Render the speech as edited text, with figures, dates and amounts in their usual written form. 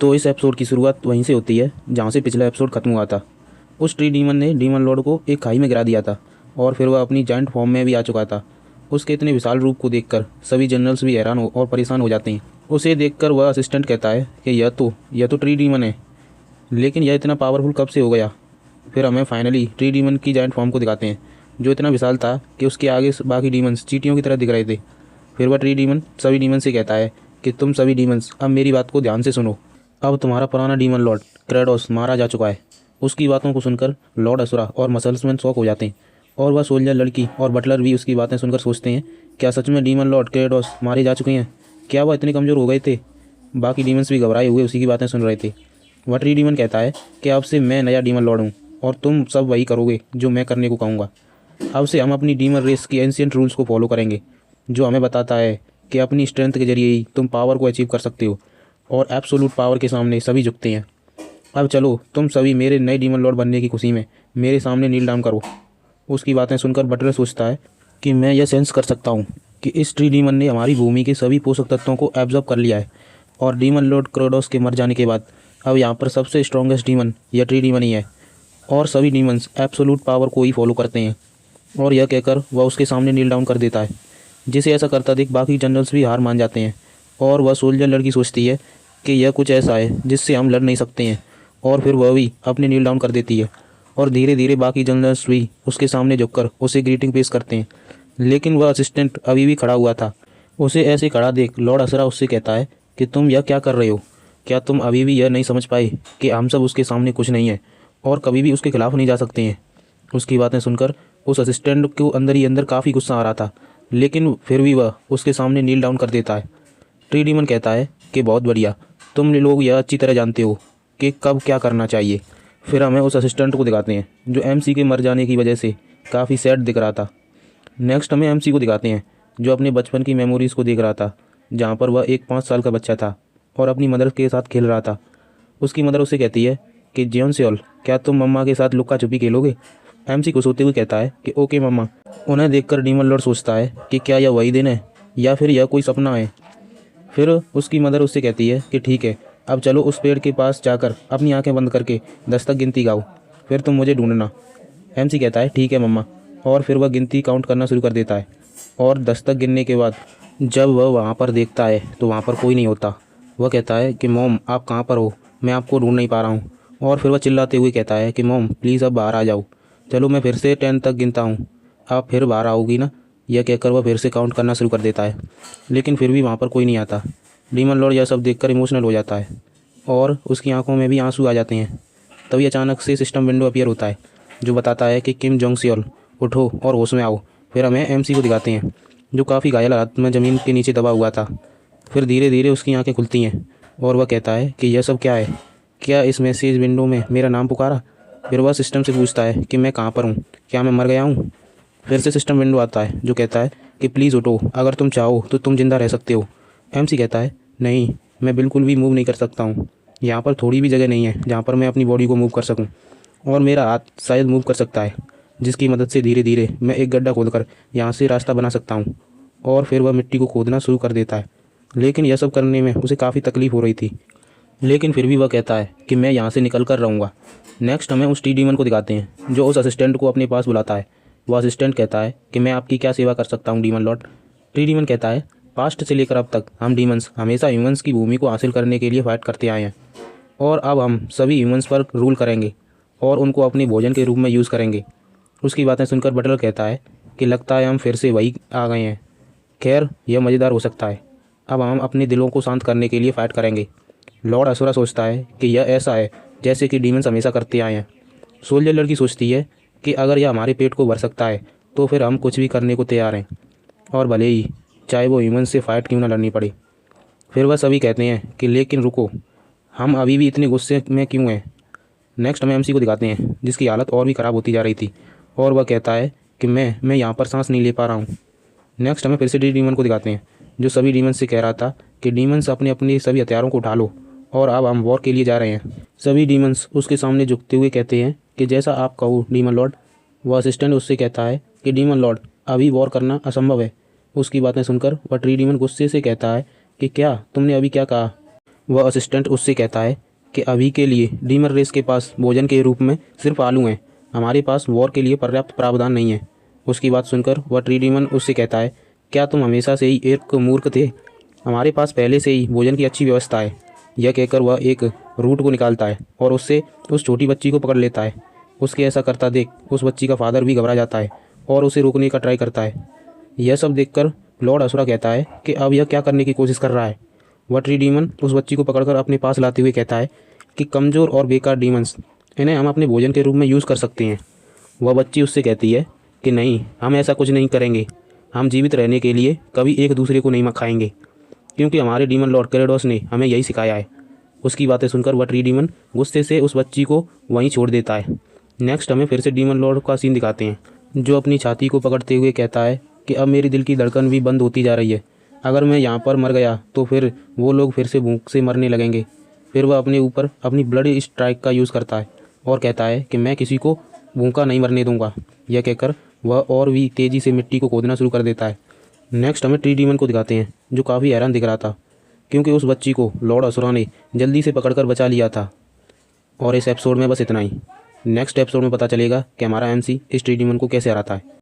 तो इस एपिसोड की शुरुआत वहीं से होती है जहाँ से पिछला एपिसोड खत्म हुआ था। उस ट्री डीमन ने डीमन लॉर्ड को एक खाई में गिरा दिया था और फिर वह अपनी जायंट फॉर्म में भी आ चुका था। उसके इतने विशाल रूप को देखकर सभी जनरल्स भी हैरान और परेशान हो जाते हैं। उसे देखकर वह असिस्टेंट कहता है कि यह तो ट्री डीमन है, लेकिन यह इतना पावरफुल कब से हो गया। फिर हमें फाइनली ट्री डीमन की जायंट फॉर्म को दिखाते हैं, जो इतना विशाल था कि उसके आगे बाकी डीमंस चींटियों की तरह दिख रहे थे। फिर वह ट्री डीमन सभी डीमन से कहता है कि तुम सभी डीमंस अब मेरी बात को ध्यान से सुनो। अब तुम्हारा पुराना डीमन लॉर्ड क्रेडोस मारा जा चुका है। उसकी बातों को सुनकर लॉर्ड असुरा और मसल्समैन शॉक हो जाते हैं और वह सोल्जर लड़की और बटलर भी उसकी बातें सुनकर सोचते हैं, क्या सच में डीमन लॉर्ड क्रेडोस मारे जा चुके हैं? क्या वह इतने कमज़ोर हो गए थे? बाकी डीमंस भी घबराए हुए उसी की बातें सुन रहे थे। वह ट्री डीमन कहता है कि अब से मैं नया डीमन लॉर्ड हूँ और तुम सब वही करोगे जो मैं करने को कहूँगा। अब से हम अपनी डीमन रेस की एंशिएंट रूल्स को फॉलो करेंगे, जो हमें बताता है कि अपनी स्ट्रेंथ के जरिए ही तुम पावर को अचीव कर सकते हो और एब्सोल्यूट पावर के सामने सभी झुकते हैं। अब चलो तुम सभी मेरे नए डीमन लॉर्ड बनने की खुशी में मेरे सामने नील डाउन करो। उसकी बातें सुनकर बटलर सोचता है कि मैं यह सेंस कर सकता हूँ कि इस ट्री डीमन ने हमारी भूमि के सभी पोषक तत्वों को एब्जॉर्ब कर लिया है और डीमन लॉर्ड क्रोडोस के मर जाने के बाद अब यहाँ पर सबसे स्ट्रॉन्गेस्ट डीमन यह ट्री डीमन ही है और सभी डीमंस एब्सोल्यूट पावर को ही फॉलो करते हैं। और यह कहकर वह उसके सामने नील डाउन कर देता है, जिसे ऐसा करता देख बाकी जनरल्स भी हार मान जाते हैं और वह सोल्जर लड़की सोचती है कि यह कुछ ऐसा है जिससे हम लड़ नहीं सकते हैं और फिर वह भी अपने नील डाउन कर देती है और धीरे धीरे बाकी जनरल्स भी उसके सामने झुककर उसे ग्रीटिंग पेश करते हैं। लेकिन वह असिस्टेंट अभी भी खड़ा हुआ था। उसे ऐसे खड़ा देख लॉर्ड असरा उससे कहता है कि तुम यह क्या कर रहे हो? क्या तुम अभी भी यह नहीं समझ पाए कि हम सब उसके सामने कुछ नहीं है और कभी भी उसके खिलाफ नहीं जा सकते हैं? उसकी बातें सुनकर उस असिस्टेंट को अंदर ही अंदर काफ़ी गुस्सा आ रहा था, लेकिन फिर भी वह उसके सामने नील डाउन कर देता है। ट्री डीमन कहता है कि बहुत बढ़िया, तुम लोग यह अच्छी तरह जानते हो कि कब क्या करना चाहिए। फिर हमें उस असिस्टेंट को दिखाते हैं जो एमसी के मर जाने की वजह से काफ़ी सैड दिख रहा था। नेक्स्ट हमें एमसी को दिखाते हैं जो अपने बचपन की मेमोरीज़ को देख रहा था, जहाँ पर वह एक 5 साल का बच्चा था और अपनी मदर के साथ खेल रहा था। उसकी मदर उसे कहती है कि जियोन सेओल, क्या तुम मम्मा के साथ लुक्का छुपी खेलोगे? एमसी को सोते हुए कहता है कि ओके मम्मा। उन्हें देखकर डीमन लॉर्ड सोचता है कि क्या यह वही दिन है या फिर यह कोई सपना है। फिर उसकी मदर उससे कहती है कि ठीक है, अब चलो उस पेड़ के पास जाकर अपनी आंखें बंद करके 10 तक गिनती गाओ, फिर तुम मुझे ढूंढना। एमसी कहता है ठीक है मम्मा, और फिर वह गिनती काउंट करना शुरू कर देता है और 10 तक गिनने के बाद जब वह वहाँ पर देखता है तो वहाँ पर कोई नहीं होता। वह कहता है कि मॉम आप कहाँ पर हो, मैं आपको ढूंढ नहीं पा रहा हूँ। और फिर वह चिल्लाते हुए कहता है कि मॉम प्लीज़ अब बाहर आ जाओ, चलो मैं फिर से 10 तक गिनता हूँ, आप फिर बाहर आओगी ना? यह कहकर वह फिर से काउंट करना शुरू कर देता है, लेकिन फिर भी वहाँ पर कोई नहीं आता। डीमन लॉर्ड यह सब देखकर इमोशनल हो जाता है और उसकी आंखों में भी आंसू आ जाते हैं। तभी अचानक से सिस्टम विंडो अपीयर होता है जो बताता है कि किम जोंग सियोल उठो और होश में आओ। फिर हमें एमसी को दिखाते हैं जो काफ़ी घायल हालत में ज़मीन के नीचे दबा हुआ था। फिर धीरे धीरे उसकी आंखें खुलती हैं और वह कहता है कि यह सब क्या है? क्या इस मैसेज विंडो में मेरा नाम पुकारा? फिर वह सिस्टम से पूछता है कि मैं कहाँ पर हूँ, क्या मैं मर गया हूँ? फिर से सिस्टम विंडो आता है जो कहता है कि प्लीज़ उठो, अगर तुम चाहो तो तुम जिंदा रह सकते हो। एमसी कहता है नहीं, मैं बिल्कुल भी मूव नहीं कर सकता हूँ। यहाँ पर थोड़ी भी जगह नहीं है जहाँ पर मैं अपनी बॉडी को मूव कर सकूँ, और मेरा हाथ शायद मूव कर सकता है, जिसकी मदद से धीरे धीरे मैं एक गड्ढा खोदकर यहाँ से रास्ता बना सकता हूँ। और फिर वह मिट्टी को खोदना शुरू कर देता है, लेकिन यह सब करने में उसे काफ़ी तकलीफ हो रही थी, लेकिन फिर भी वह कहता है कि मैं यहाँ से निकल कर रहूँगा। नेक्स्ट हमें उस टी डीमन को दिखाते हैं जो उस असिस्टेंट को अपने पास बुलाता है। वह असिस्टेंट कहता है कि मैं आपकी क्या सेवा कर सकता हूँ डीमन लॉर्ड? टी डीमन कहता है पास्ट से लेकर अब तक हम डीमंस हमेशा ह्यूमंस की भूमि को हासिल करने के लिए फाइट करते आए हैं, और अब हम सभी ह्यूमंस पर रूल करेंगे और उनको अपने भोजन के रूप में यूज़ करेंगे। उसकी बातें सुनकर बटलर कहता है कि लगता है हम फिर से वही आ गए हैं। खैर यह मज़ेदार हो सकता है, अब हम अपने दिलों को शांत करने के लिए फ़ाइट करेंगे। लॉर्ड असुरा सोचता है कि यह ऐसा है जैसे कि डीमंस हमेशा करते आए हैं। सोल्जर लड़की सोचती है कि अगर यह हमारे पेट को भर सकता है तो फिर हम कुछ भी करने को तैयार हैं, और भले ही चाहे वो ह्यूमन से फ़ाइट क्यों ना लड़नी पड़े। फिर वह सभी कहते हैं कि लेकिन रुको, हम अभी भी इतने गुस्से में क्यों हैं? नेक्स्ट हमें एमसी को दिखाते हैं जिसकी हालत और भी ख़राब होती जा रही थी, और वह कहता है कि मैं यहाँ पर सांस नहीं ले पा रहा हूँ। नेक्स्ट हमें फिर से डीमन को दिखाते हैं जो सभी डीमन से कह रहा था कि डीमंस अपने अपने सभी हथियारों को उठा लो और अब हम वॉर के लिए जा रहे हैं। सभी डीमंस उसके सामने झुकते हुए कहते हैं कि जैसा आप कहो डीमन लॉर्ड। वह असिस्टेंट उससे कहता है कि डीमन लॉर्ड अभी वॉर करना असंभव है। उसकी बातें सुनकर वह ट्री डीमन गुस्से से कहता है कि क्या तुमने अभी क्या कहा? वह असिस्टेंट उससे कहता है कि अभी के लिए डीमन रेस के पास भोजन के रूप में सिर्फ आलू हैं, हमारे पास वॉर के लिए पर्याप्त प्रावधान नहीं है। उसकी बात सुनकर वह ट्री डीमन उससे कहता है, क्या तुम हमेशा से ही एक मूर्ख थे? हमारे पास पहले से ही भोजन की अच्छी व्यवस्था है। यह कहकर वह एक रूट को निकालता है और उससे उस छोटी बच्ची को पकड़ लेता है। उसके ऐसा करता देख उस बच्ची का फादर भी घबरा जाता है और उसे रोकने का ट्राई करता है। यह सब देखकर लॉर्ड असुरा कहता है कि अब यह क्या करने की कोशिश कर रहा है। वह ट्री डीमन उस बच्ची को पकड़कर अपने पास लाते हुए कहता है कि कमज़ोर और बेकार डीमंस, इन्हें हम अपने भोजन के रूप में यूज़ कर सकते हैं। वह बच्ची उससे कहती है कि नहीं, हम ऐसा कुछ नहीं करेंगे। हम जीवित रहने के लिए कभी एक दूसरे को नहीं खाएंगे, क्योंकि हमारे डीमन लॉर्ड कैलेडोस ने हमें यही सिखाया है। उसकी बातें सुनकर वह ट्री डीमन गुस्से से उस बच्ची को वहीं छोड़ देता है। नेक्स्ट हमें फिर से डीमन लॉर्ड का सीन दिखाते हैं, जो अपनी छाती को पकड़ते हुए कहता है कि अब मेरी दिल की धड़कन भी बंद होती जा रही है। अगर मैं यहाँ पर मर गया तो फिर वो लोग फिर से भूख से मरने लगेंगे। फिर वह अपने ऊपर अपनी ब्लड स्ट्राइक का यूज़ करता है और कहता है कि मैं किसी को भूखा नहीं मरने दूंगा। यह कहकर वह और भी तेज़ी से मिट्टी को खोदना शुरू कर देता है। नेक्स्ट हमें ट्री डीमन को दिखाते हैं, जो काफ़ी हैरान दिख रहा था, क्योंकि उस बच्ची को लॉर्ड असुरा ने जल्दी से पकड़कर बचा लिया था। और इस एपिसोड में बस इतना ही। नेक्स्ट एपिसोड में पता चलेगा कि हमारा एमसी इस ट्री डीमन को कैसे हराता है।